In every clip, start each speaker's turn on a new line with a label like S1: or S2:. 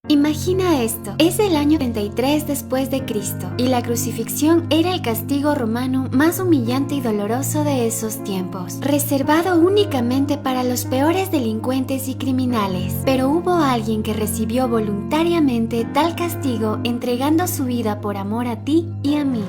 S1: Imagina esto, es el año 33 después de Cristo y la crucifixión era el castigo romano más humillante y doloroso de esos tiempos, reservado únicamente para los peores delincuentes y criminales. Pero hubo alguien que recibió voluntariamente tal castigo entregando su vida por amor a ti y a mí.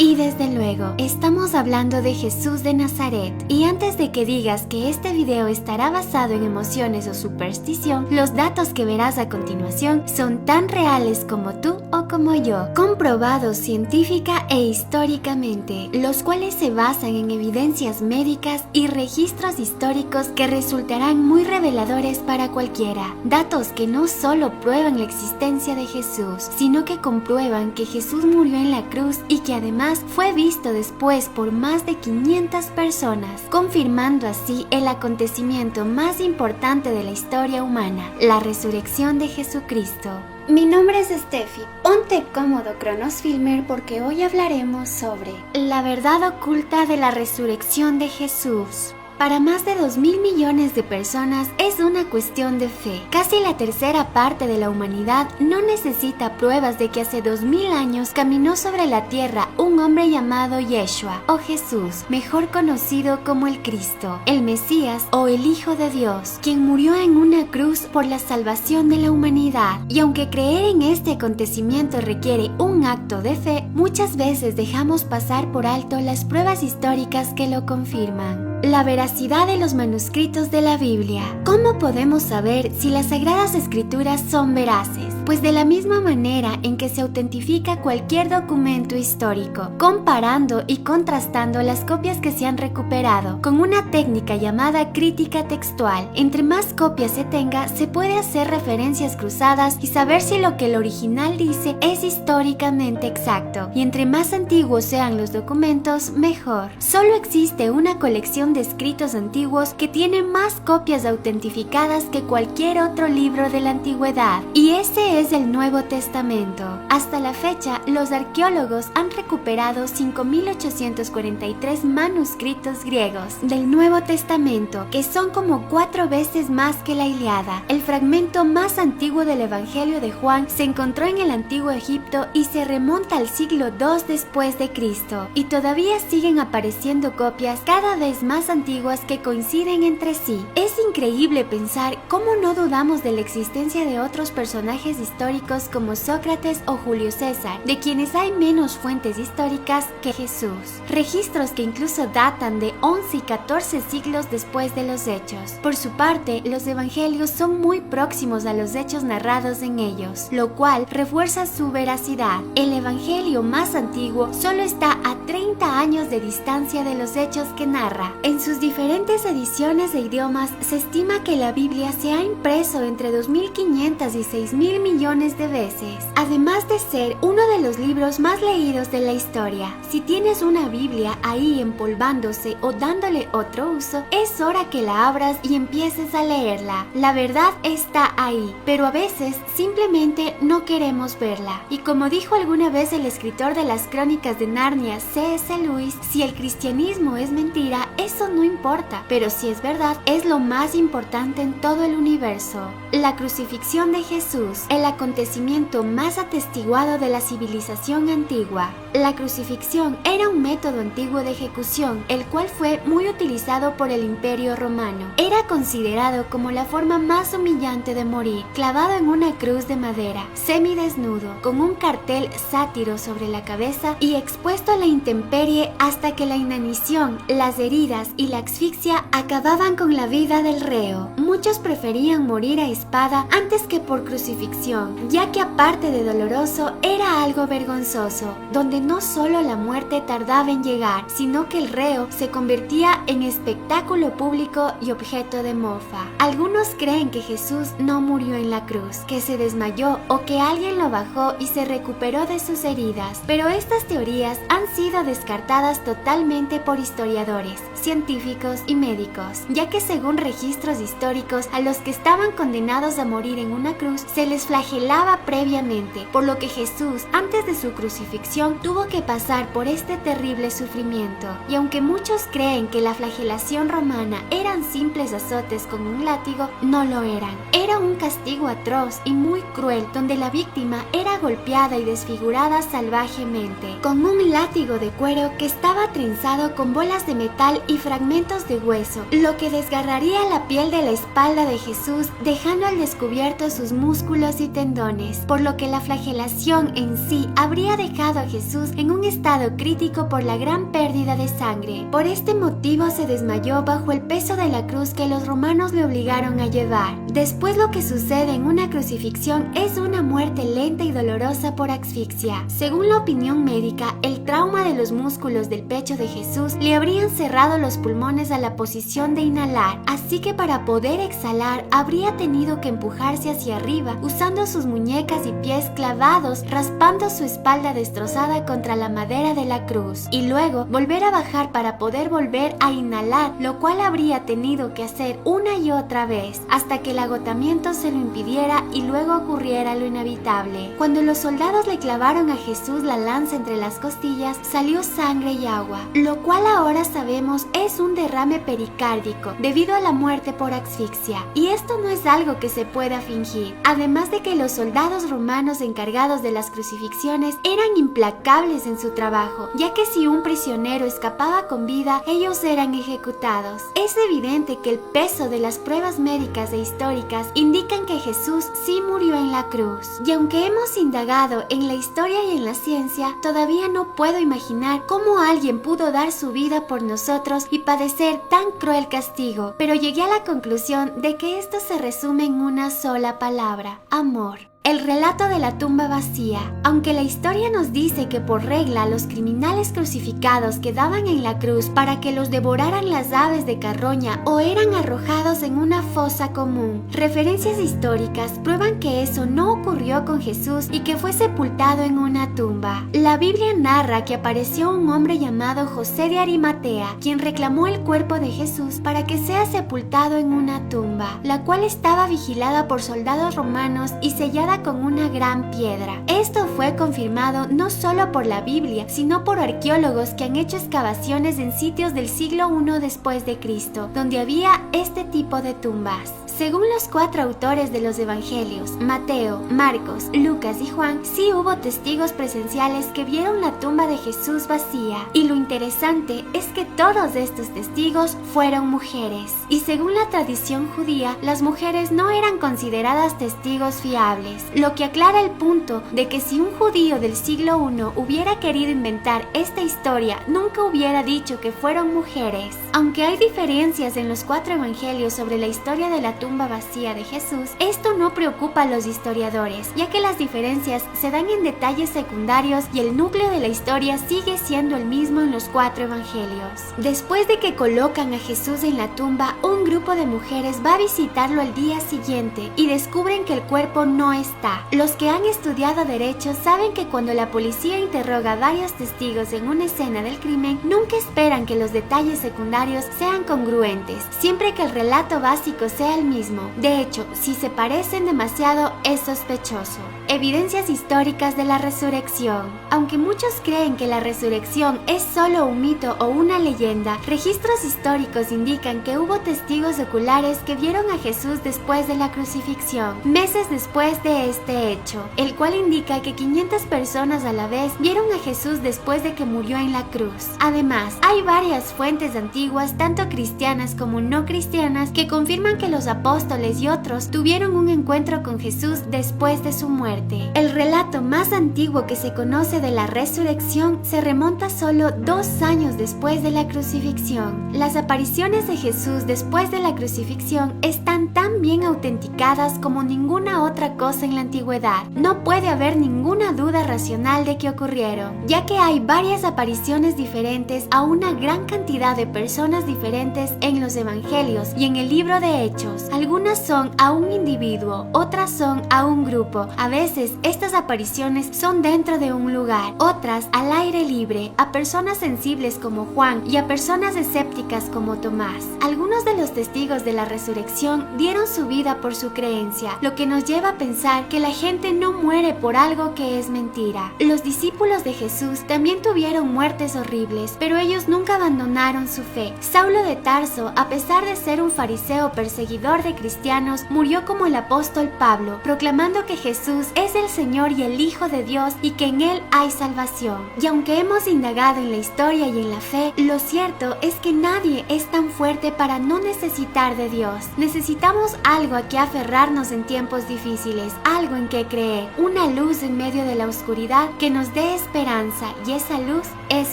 S1: Y desde luego, estamos hablando de Jesús de Nazaret. Y antes de que digas que este video estará basado en emociones o superstición, los datos que verás a continuación son tan reales como tú o como yo, comprobados científica e históricamente, los cuales se basan en evidencias médicas y registros históricos que resultarán muy reveladores para cualquiera. Datos que no solo prueban la existencia de Jesús, sino que comprueban que Jesús murió en la cruz y que además fue visto después por más de 500 personas, confirmando así el acontecimiento más importante de la historia humana, la resurrección de Jesucristo. Mi nombre es Steffi, ponte cómodo Cronos Filmer porque hoy hablaremos sobre la verdad oculta de la resurrección de Jesús. Para más de 2.000 millones de personas es una cuestión de fe. Casi la tercera parte de la humanidad no necesita pruebas de que hace 2.000 años caminó sobre la tierra un hombre llamado Yeshua o Jesús, mejor conocido como el Cristo, el Mesías o el Hijo de Dios, quien murió en una cruz por la salvación de la humanidad. Y aunque creer en este acontecimiento requiere un acto de fe, muchas veces dejamos pasar por alto las pruebas históricas que lo confirman. La veracidad de los manuscritos de la Biblia. ¿Cómo podemos saber si las Sagradas Escrituras son veraces? Pues de la misma manera en que se autentifica cualquier documento histórico, comparando y contrastando las copias que se han recuperado con una técnica llamada crítica textual. Entre más copias se tenga, se puede hacer referencias cruzadas y saber si lo que el original dice es históricamente exacto. Y entre más antiguos sean los documentos, mejor. Solo existe una colección de escritos antiguos que tiene más copias autentificadas que cualquier otro libro de la antigüedad, y ese es el Nuevo Testamento. Hasta la fecha, los arqueólogos han recuperado 5.843 manuscritos griegos del Nuevo Testamento, que son como 4 veces más que la Ilíada. El fragmento más antiguo del Evangelio de Juan se encontró en el Antiguo Egipto y se remonta al siglo II después de Cristo, y todavía siguen apareciendo copias cada vez más antiguas que coinciden entre sí. Es increíble pensar cómo no dudamos de la existencia de otros personajes históricos como Sócrates o Julio César, de quienes hay menos fuentes históricas que Jesús. Registros que incluso datan de 11 y 14 siglos después de los hechos. Por su parte, los evangelios son muy próximos a los hechos narrados en ellos, lo cual refuerza su veracidad. El evangelio más antiguo solo está a 30 años de distancia de los hechos que narra. En sus diferentes ediciones de idiomas se estima que la Biblia se ha impreso entre 2.500 y 6.000 millones de veces, además de ser uno de los libros más leídos de la historia. Si tienes una Biblia ahí empolvándose o dándole otro uso, es hora que la abras y empieces a leerla. La verdad está ahí, pero a veces simplemente no queremos verla. Y como dijo alguna vez el escritor de las Crónicas de Narnia, C.S. Lewis, si el cristianismo es mentira, eso no importa, pero si es verdad, es lo más importante en todo el universo. La crucifixión de Jesús, el acontecimiento más atestiguado de la civilización antigua. La crucifixión era un método antiguo de ejecución, el cual fue muy utilizado por el Imperio Romano. Era considerado como la forma más humillante de morir, clavado en una cruz de madera, semidesnudo, con un cartel sátiro sobre la cabeza y expuesto a la intemperie hasta que la inanición, las heridas y la asfixia acababan con la vida del reo. Muchos preferían morir a espada antes que por crucifixión, ya que aparte de doloroso, era algo vergonzoso, donde no solo la muerte tardaba en llegar, sino que el reo se convertía en espectáculo público y objeto de mofa. Algunos creen que Jesús no murió en la cruz, que se desmayó o que alguien lo bajó y se recuperó de sus heridas, pero estas teorías han sido descartadas totalmente por historiadores. científicos y médicos, ya que según registros históricos, a los que estaban condenados a morir en una cruz se les flagelaba previamente, por lo que Jesús, antes de su crucifixión, tuvo que pasar por este terrible sufrimiento. Y aunque muchos creen que la flagelación romana eran simples azotes con un látigo, no lo eran. Era un castigo atroz y muy cruel, donde la víctima era golpeada y desfigurada salvajemente, con un látigo de cuero que estaba trenzado con bolas de metal y fragmentos de hueso, lo que desgarraría la piel de la espalda de Jesús, dejando al descubierto sus músculos y tendones, por lo que la flagelación en sí habría dejado a Jesús en un estado crítico por la gran pérdida de sangre. Por este motivo se desmayó bajo el peso de la cruz que los romanos le obligaron a llevar. Después, lo que sucede en una crucifixión es una muerte lenta y dolorosa por asfixia. Según la opinión médica, el trauma de los músculos del pecho de Jesús le habrían cerrado los pulmones a la posición de inhalar, así que para poder exhalar habría tenido que empujarse hacia arriba, usando sus muñecas y pies clavados, raspando su espalda destrozada contra la madera de la cruz, y luego volver a bajar para poder volver a inhalar, lo cual habría tenido que hacer una y otra vez, hasta que el agotamiento se lo impidiera y luego ocurriera lo inevitable. Cuando los soldados le clavaron a Jesús la lanza entre las costillas, salió sangre y agua, lo cual ahora sabemos es un derrame pericárdico debido a la muerte por asfixia, y esto no es algo que se pueda fingir. Además de que los soldados romanos encargados de las crucifixiones eran implacables en su trabajo, ya que si un prisionero escapaba con vida, ellos eran ejecutados. Es evidente que el peso de las pruebas médicas e históricas indican que Jesús sí murió en la cruz, y aunque hemos indagado en la historia y en la ciencia, todavía no puedo imaginar cómo alguien pudo dar su vida por nosotros y padecer tan cruel castigo, pero llegué a la conclusión de que esto se resume en una sola palabra: amor. El relato de la tumba vacía. Aunque la historia nos dice que por regla los criminales crucificados quedaban en la cruz para que los devoraran las aves de carroña o eran arrojados en una fosa común, referencias históricas prueban que eso no ocurrió con Jesús y que fue sepultado en una tumba. La Biblia narra que apareció un hombre llamado José de Arimatea, quien reclamó el cuerpo de Jesús para que sea sepultado en una tumba, la cual estaba vigilada por soldados romanos y sellada con una gran piedra. Esto fue confirmado no solo por la Biblia, sino por arqueólogos que han hecho excavaciones en sitios del siglo I después de Cristo, donde había este tipo de tumbas. Según los 4 autores de los evangelios, Mateo, Marcos, Lucas y Juan, sí hubo testigos presenciales que vieron la tumba de Jesús vacía. Y lo interesante es que todos estos testigos fueron mujeres. Y según la tradición judía, las mujeres no eran consideradas testigos fiables, lo que aclara el punto de que si un judío del siglo I hubiera querido inventar esta historia, nunca hubiera dicho que fueron mujeres. Aunque hay diferencias en los 4 evangelios sobre la historia de la tumba vacía de Jesús, esto no preocupa a los historiadores, ya que las diferencias se dan en detalles secundarios y el núcleo de la historia sigue siendo el mismo en los 4 evangelios. Después de que colocan a Jesús en la tumba, un grupo de mujeres va a visitarlo al día siguiente y descubren que el cuerpo no está. Los que han estudiado derecho saben que cuando la policía interroga a varios testigos en una escena del crimen, nunca esperan que los detalles secundarios sean congruentes, siempre que el relato básico sea el mismo. De hecho, si se parecen demasiado, es sospechoso. Evidencias históricas de la resurrección. Aunque muchos creen que la resurrección es solo un mito o una leyenda, registros históricos indican que hubo testigos oculares que vieron a Jesús después de la crucifixión, meses después de este hecho, el cual indica que 500 personas a la vez vieron a Jesús después de que murió en la cruz. Además, hay varias fuentes antiguas, tanto cristianas como no cristianas, que confirman que los apóstoles y otros tuvieron un encuentro con Jesús después de su muerte. El relato más antiguo que se conoce de la resurrección se remonta solo 2 años después de la crucifixión. Las apariciones de Jesús después de la crucifixión están tan bien autenticadas como ninguna otra cosa en la antigüedad. No puede haber ninguna duda racional de que ocurrieron, ya que hay varias apariciones diferentes a una gran cantidad de personas diferentes en los evangelios y en el libro de Hechos. Algunas son a un individuo, otras son a un grupo. A veces estas apariciones son dentro de un lugar, otras al aire libre, a personas sensibles como Juan y a personas escépticas como Tomás. Algunos de los testigos de la resurrección dieron su vida por su creencia, lo que nos lleva a pensar que la gente no muere por algo que es mentira. Los discípulos de Jesús también tuvieron muertes horribles, pero ellos nunca abandonaron su fe. Saulo de Tarso, a pesar de ser un fariseo perseguidor de cristianos, murió como el apóstol Pablo, proclamando que Jesús es el Señor y el Hijo de Dios y que en Él hay salvación. Y aunque hemos indagado en la historia y en la fe, lo cierto es que nadie es tan fuerte para no necesitar de Dios. Necesitamos algo a que aferrarnos en tiempos difíciles, algo en que creer, una luz en medio de la oscuridad que nos dé esperanza, y esa luz es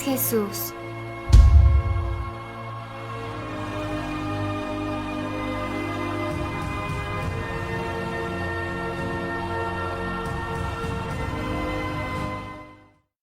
S1: Jesús.